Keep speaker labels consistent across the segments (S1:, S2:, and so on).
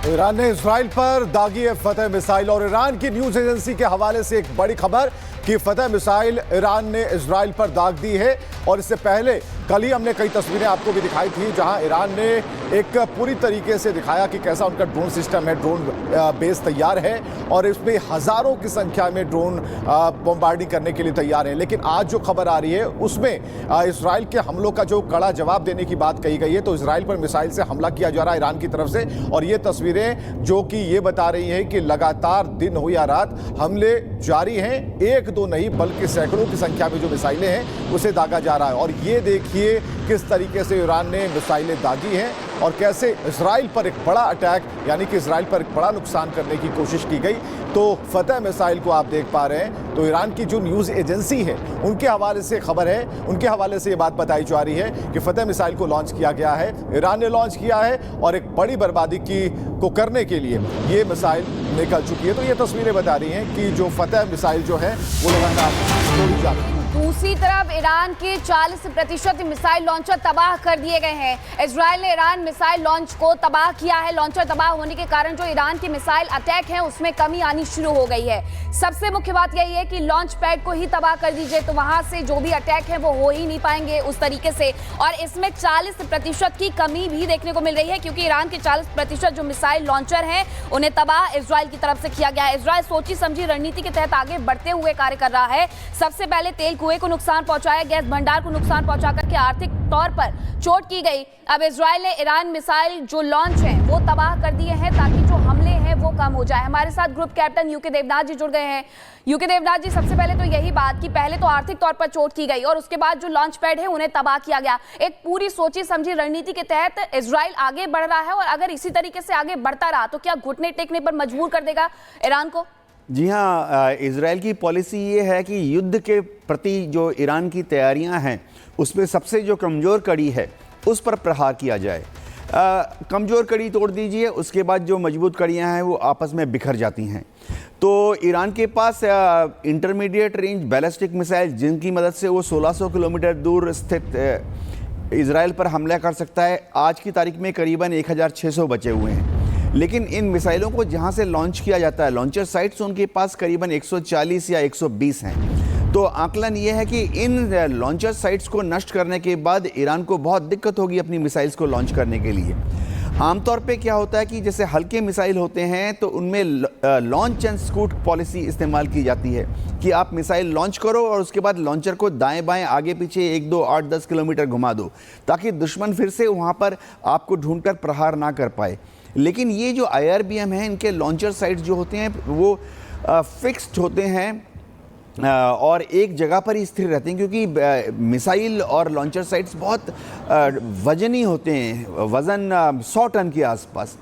S1: Iran ने Israel पर दागी है फतह मिसाइल और ईरान की न्यूज एजेंसी के हवाले से एक बड़ी खबर कि फतह मिसाइल ईरान ने इजराइल पर दाग दी है। और इससे पहले कल ही हमने कई तस्वीरें आपको भी दिखाई थी जहां ईरान ने एक पूरी तरीके से दिखाया कि कैसा उनका ड्रोन सिस्टम है, ड्रोन बेस तैयार है और इसमें हजारों की संख्या में ड्रोन बमबार्डिंग करने के लिए तैयार हैं। लेकिन आज जो खबर आ रही है उसमें इजराइल के हमलों का जो कड़ा जवाब देने की बात कही गई है। तो इजराइल पर मिसाइल से हमला किया जा रहा है ईरान की तरफ से और ये तस्वीरें जो कि ये बता रही हैं कि लगातार दिन हो या रात हमले जारी हैं। एक दो नहीं बल्कि सैकड़ों की संख्या में जो मिसाइलें हैं उसे दागा जा रहा है। और ये देखिए किस तरीके से ईरान ने मिसाइलें दागी हैं और कैसे इजराइल पर एक बड़ा अटैक यानी कि इजराइल पर एक बड़ा नुकसान करने की कोशिश की गई। तो फतह मिसाइल को आप देख पा रहे हैं। तो ईरान की जो न्यूज़ एजेंसी है उनके हवाले से खबर है, उनके हवाले से ये बात बताई जा रही है कि फतह मिसाइल को लॉन्च किया गया है, ईरान ने लॉन्च किया है और एक बड़ी बर्बादी को करने के लिए ये मिसाइल निकल चुकी है। तो ये तस्वीरें बता रही हैं कि जो फतह मिसाइल जो है वो लगातार छोड़ी जा रही है।
S2: दूसरी तरफ ईरान के 40% मिसाइल लॉन्चर तबाह कर दिए गए हैं। इजराइल ने ईरान मिसाइल लॉन्च को तबाह किया है। लॉन्चर तबाह होने के कारण जो ईरान के मिसाइल अटैक हैं उसमें कमी आनी शुरू हो गई है। सबसे मुख्य बात यही है कि लॉन्च पैड को ही तबाह कर दीजिए तो वहां से जो भी अटैक है वो हो ही नहीं पाएंगे उस तरीके से। और इसमें 40% की कमी भी देखने को मिल रही है क्योंकि ईरान के 40% जो मिसाइल लॉन्चर हैं उन्हें तबाह इजराइल की तरफ से किया गया है। इजराइल सोची समझी रणनीति के तहत आगे बढ़ते हुए कार्य कर रहा है। सबसे पहले तेल कुएं को नुकसान पहुंचाया, गैस भंडार को नुकसान पहुंचा करके आर्थिक तौर पर चोट की गई। अब इजराइल ने ईरान मिसाइल जो लॉन्च है वो तबाह कर दिए हैं ताकि जो हमले हैं वो कम हो जाए। हमारे साथ ग्रुप कैप्टन यूके देवनाथ जी जुड़ गए हैं। यूके देवनाथ जी, सबसे पहले तो यही बात कि पहले तो आर्थिक तौर पर चोट की गई और उसके बाद जो लॉन्च पैड है उन्हें तबाह किया गया। एक पूरी सोची समझी रणनीति के तहत इजराइल आगे बढ़ रहा है और अगर इसी तरीके से आगे बढ़ता रहा तो क्या घुटने टेकने पर मजबूर कर देगा ईरान को?
S3: जी हाँ, इजराइल की पॉलिसी ये है कि युद्ध के प्रति जो ईरान की तैयारियां हैं उसमें सबसे जो कमज़ोर कड़ी है उस पर प्रहार किया जाए। कमज़ोर कड़ी तोड़ दीजिए, उसके बाद जो मजबूत कड़ियां हैं वो आपस में बिखर जाती हैं। तो ईरान के पास इंटरमीडिएट रेंज बैलिस्टिक मिसाइल जिनकी मदद से वो 1600 किलोमीटर दूर स्थित इजराइल पर हमला कर सकता है, आज की तारीख में करीबन 1600 बचे हुए हैं। लेकिन इन मिसाइलों को जहां से लॉन्च किया जाता है, लॉन्चर साइट्स उनके पास करीबन 140 या 120 हैं। तो आकलन ये है कि इन लॉन्चर साइट्स को नष्ट करने के बाद ईरान को बहुत दिक्कत होगी अपनी मिसाइल्स को लॉन्च करने के लिए। आमतौर पे क्या होता है कि जैसे हल्के मिसाइल होते हैं तो उनमें लॉन्च एंड स्कूट पॉलिसी इस्तेमाल की जाती है कि आप मिसाइल लॉन्च करो और उसके बाद लॉन्चर को दाएं बाएं आगे पीछे 1, 2, 8, 10 किलोमीटर घुमा दो ताकि दुश्मन फिर से वहाँ पर आपको ढूंढकर प्रहार ना कर पाए। लेकिन ये जो IRBM है, इनके लॉन्चर साइट्स जो होते हैं वो फिक्स्ड होते हैं और एक जगह पर ही स्थिर रहते हैं क्योंकि मिसाइल और लॉन्चर साइट्स बहुत वजनी होते हैं, वज़न 100 टन के आसपास।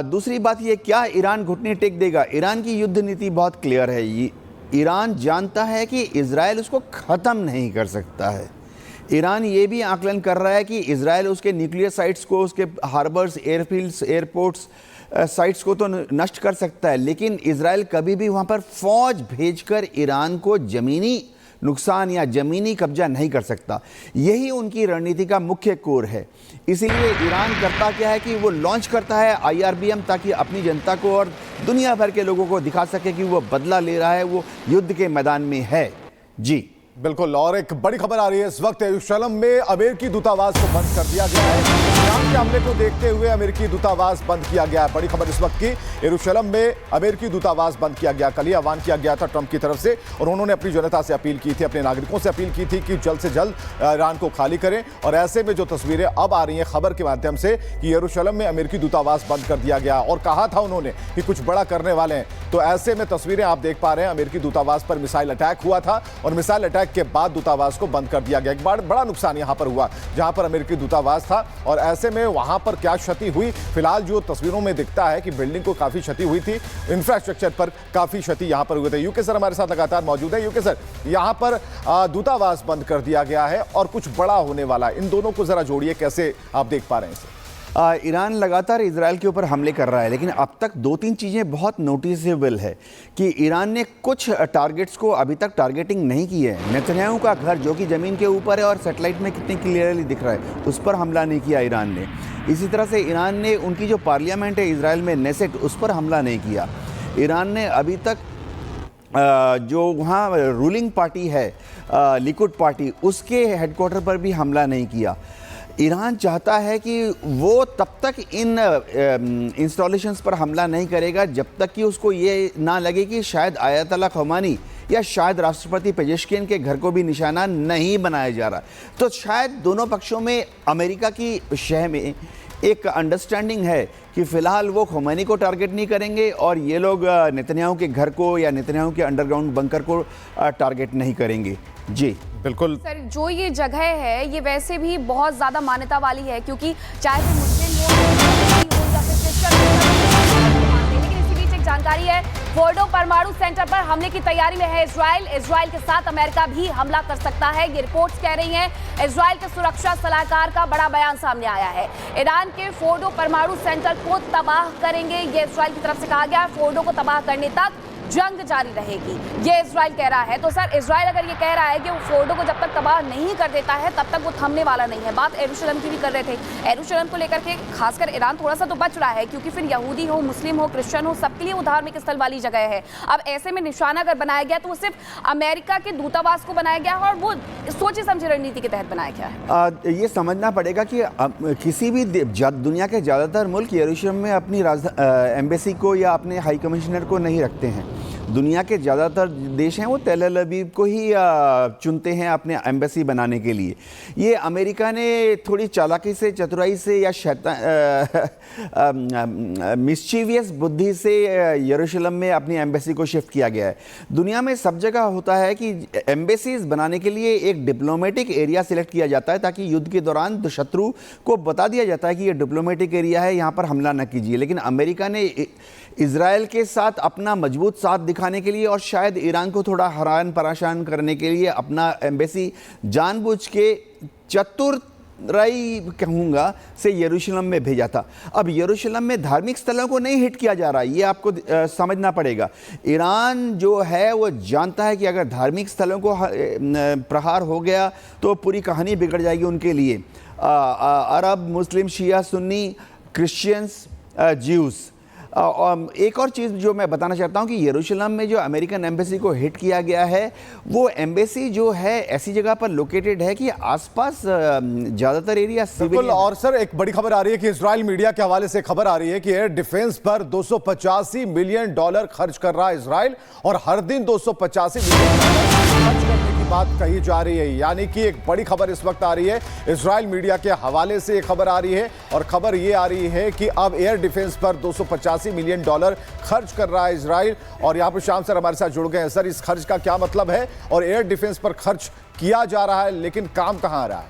S3: दूसरी बात ये, क्या ईरान घुटने टेक देगा? ईरान की युद्ध नीति बहुत क्लियर है। ईरान जानता है कि इजराइल उसको ख़त्म नहीं कर सकता है। ईरान ये भी आकलन कर रहा है कि इजराइल उसके न्यूक्लियर साइट्स को, उसके हार्बर्स, एयरफील्ड्स, एयरपोर्ट्स साइट्स को तो नष्ट कर सकता है, लेकिन इजराइल कभी भी वहाँ पर फौज भेजकर ईरान को ज़मीनी नुकसान या ज़मीनी कब्जा नहीं कर सकता। यही उनकी रणनीति का मुख्य कोर है। इसीलिए ईरान करता क्या है कि वो लॉन्च करता है IRBM ताकि अपनी जनता को और दुनिया भर के लोगों को दिखा सके कि वो बदला ले रहा है, वो युद्ध के मैदान में है। जी
S1: बिल्कुल। और एक बड़ी खबर आ रही है इस वक्त, यरूशलेम में अमेरिकी दूतावास को बंद कर दिया गया है। ईरान के हमले को देखते हुए अमेरिकी दूतावास बंद किया गया है। बड़ी खबर इस वक्त की, यरूशलेम में अमेरिकी दूतावास बंद किया गया। कल ही आह्वान किया गया था ट्रंप की तरफ से और उन्होंने अपनी जनता से अपील की थी, अपने नागरिकों से अपील की थी कि जल्द से जल्द ईरान को खाली करें। और ऐसे में जो तस्वीरें अब आ रही हैं खबर के माध्यम से कि यरूशलेम में अमेरिकी दूतावास बंद कर दिया गया और कहा था उन्होंने कि कुछ बड़ा करने वाले हैं। तो ऐसे में तस्वीरें आप देख पा रहे हैं, अमेरिकी दूतावास पर मिसाइल अटैक हुआ था और मिसाइल अटैक के बाद दूतावास को बंद कर दिया गया। एक बड़ा नुकसान यहां पर हुआ जहां पर अमेरिकी दूतावास था। और ऐसे में वहां पर क्या क्षति हुई, फिलहाल जो तस्वीरों में दिखता है कि बिल्डिंग को काफी क्षति हुई थी, इंफ्रास्ट्रक्चर पर काफी क्षति यहां पर हुई थी। यूके सर हमारे साथ लगातार मौजूद है। यूके सर, यहां पर दूतावास बंद कर दिया गया है और कुछ बड़ा होने वाला है, इन दोनों को जरा जोड़िए, कैसे आप देख पा रहे हैं इसे?
S3: ईरान लगातार इजराइल के ऊपर हमले कर रहा है, लेकिन अब तक दो तीन चीज़ें बहुत नोटिसेबल है कि ईरान ने कुछ टारगेट्स को अभी तक टारगेटिंग नहीं की है। नेतन्याहू का घर जो कि ज़मीन के ऊपर है और सैटेलाइट में कितनी क्लियरली दिख रहा है, उस पर हमला नहीं किया ईरान ने। इसी तरह से ईरान ने उनकी जो पार्लियामेंट है इजराइल में, नेसेट, उस पर हमला नहीं किया। ईरान ने अभी तक जो वहाँ रूलिंग पार्टी है लिकुड पार्टी, उसके हेडक्वार्टर पर भी हमला नहीं किया। ईरान चाहता है कि वो तब तक इन इंस्टॉलेशंस पर हमला नहीं करेगा जब तक कि उसको ये ना लगे कि शायद आयतुल्ला खमेनी या शायद राष्ट्रपति पेजेश्किन के घर को भी निशाना नहीं बनाया जा रहा। तो शायद दोनों पक्षों में अमेरिका की शह में एक अंडरस्टैंडिंग है कि फ़िलहाल वो खमेनी को टारगेट नहीं करेंगे और ये लोग नेतन्याहू के घर को या नेतन्याहू के अंडरग्राउंड बंकर को टारगेट नहीं करेंगे। जी
S1: बिल्कुल
S2: सर, जो ये जगह है ये वैसे भी बहुत ज़्यादा मान्यता वाली है, क्योंकि चाहे वो मुस्लिम हो या फिर क्रिश्चियन हो, लेकिन इसी बीच एक जानकारी है, फोर्डो परमाणु सेंटर पर हमले की तैयारी में है इजराइल। इजराइल के साथ अमेरिका भी हमला कर सकता है, ये रिपोर्ट्स कह रही हैं। इजराइल के सुरक्षा सलाहकार का बड़ा बयान सामने आया है। ईरान के फोर्डो परमाणु सेंटर को तबाह करेंगे, ये इजराइल की तरफ से कहा गया। फोर्डो को तबाह करने तक जंग जारी रहेगी, ये इजराइल कह रहा है। तो सर, इजराइल अगर ये कह रहा है कि वो फोर्डो को जब तक तबाह नहीं कर देता है तब तक वो थमने वाला नहीं है। बात यरूशलेम की भी कर रहे थे। यरूशलेम को लेकर के खासकर ईरान थोड़ा सा तो बच रहा है, क्योंकि फिर यहूदी हो, मुस्लिम हो, क्रिश्चियन हो, सबके लिए वो धार्मिक स्थल वाली जगह है। अब ऐसे में निशाना अगर बनाया गया तो वो सिर्फ अमेरिका के दूतावास को बनाया गया है और वो सोची समझी रणनीति के तहत बनाया गया है।
S3: ये समझना पड़ेगा कि किसी भी दुनिया के ज़्यादातर मुल्क यरूशलेम में अपनी एम्बेसी को या अपने हाई कमिश्नर को नहीं रखते हैं। दुनिया के ज़्यादातर देश हैं वो तेल अवीव को ही चुनते हैं अपने एम्बेसी बनाने के लिए। ये अमेरिका ने थोड़ी चालाकी से, चतुराई से या मिस्चीवियस बुद्धि से यरूशलेम में अपनी एम्बेसी को शिफ्ट किया गया है। दुनिया में सब जगह होता है कि एम्बेसीज बनाने के लिए एक डिप्लोमेटिक एरिया सिलेक्ट किया जाता है ताकि युद्ध के दौरान शत्रु को बता दिया जाता है कि ये डिप्लोमेटिक एरिया है, यहाँ पर हमला न कीजिए। लेकिन अमेरिका ने इजराइल के साथ अपना मजबूत साथ दिखाने के लिए और शायद ईरान को थोड़ा हैरान परेशान करने के लिए अपना एम्बेसी जानबूझ के चतुराई कहूँगा से यरूशलेम में भेजा था। अब यरूशलेम में धार्मिक स्थलों को नहीं हिट किया जा रहा, ये आपको समझना पड़ेगा। ईरान जो है वो जानता है कि अगर धार्मिक स्थलों को प्रहार हो गया तो पूरी कहानी बिगड़ जाएगी उनके लिए। अरब, मुस्लिम, शिया, सुन्नी, क्रिश्चियंस, ज्यूज़। एक और चीज़ जो मैं बताना चाहता हूं कि यरूशलेम में जो अमेरिकन एम्बेसी को हिट किया गया है, वो एम्बेसी जो है ऐसी जगह पर लोकेटेड है कि आसपास ज़्यादातर एरिया
S1: बिल्कुल। और सर, एक बड़ी खबर आ रही है कि इजराइल मीडिया के हवाले से खबर आ रही है कि एयर डिफेंस पर $285 मिलियन खर्च कर रहा है इजराइल, और हर दिन $285 मिलियन खर्च करने की बात कही जा रही है। यानी कि एक बड़ी खबर इस वक्त आ रही है, इजराइल मीडिया के हवाले से एक खबर आ रही है, और खबर ये आ रही है कि अब एयर डिफेंस पर $285 मिलियन खर्च कर रहा है इजराइल। और यहां पर शाम सर हमारे साथ जुड़ गए हैं। सर, इस खर्च का क्या मतलब है, और एयर डिफेंस पर खर्च किया जा रहा है लेकिन काम कहां आ रहा है?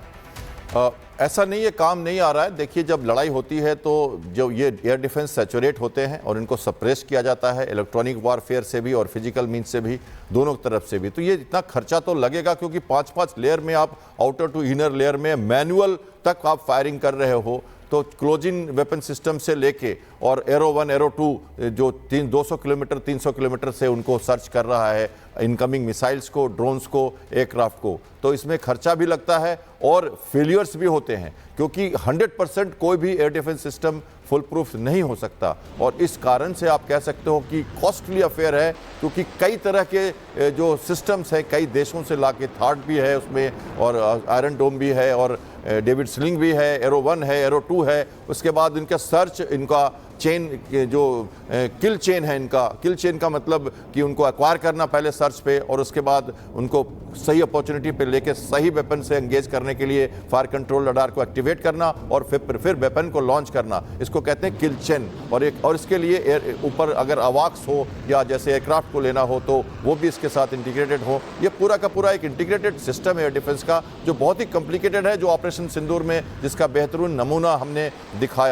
S4: ऐसा नहीं है काम नहीं आ रहा है। देखिए, जब लड़ाई होती है तो जो ये एयर डिफेंस सैचुरेट होते हैं और इनको सप्रेस किया जाता है इलेक्ट्रॉनिक वारफेयर से भी और फिजिकल मीन्स से भी, दोनों तरफ से भी। तो ये इतना खर्चा तो लगेगा, क्योंकि 5-5 लेयर में आप, आउटर टू इनर लेयर में मैनुअल तक आप फायरिंग कर रहे हो। तो क्लोजिंग वेपन सिस्टम से लेके और एरो 1, एरो 2 जो 200 किलोमीटर 300 किलोमीटर से उनको सर्च कर रहा है, इनकमिंग मिसाइल्स को, ड्रोन्स को, एयरक्राफ्ट को। तो इसमें खर्चा भी लगता है और फेलियर्स भी होते हैं, क्योंकि 100% कोई भी air defence system full proof नहीं हो सकता। और इस कारण से आप कह सकते हो कि कॉस्टली अफेयर है, क्योंकि कई तरह के जो सिस्टम्स हैं कई देशों से ला के, थार्ड भी है उसमें, और आयरन डोम भी है, और डेविड स्लिंग भी है, एरो 1 है, एरो 2 है। उसके बाद इनका सर्च, इनका चेन, जो किल चेन है, इनका किल चेन का मतलब कि उनको एक्वायर करना पहले सर्च पे, और उसके बाद उनको सही अपॉर्चुनिटी पे लेके सही वेपन से एंगेज करने के लिए फायर कंट्रोल रडार को एक्टिवेट करना और फिर वेपन को लॉन्च करना, इसको कहते हैं किल चेन। और इसके लिए ऊपर अगर अवाक्स हो या जैसे एयरक्राफ्ट को लेना हो तो वो भी इसके साथ इंटीग्रेटेड हो। ये पूरा का पूरा एक इंटीग्रेटेड सिस्टम है एयर डिफेंस का, जो बहुत ही कॉम्प्लिकेटेड है, जो ऑपरेशन सिंदूर में जिसका बेहतरीन नमूना हमने दिखाया।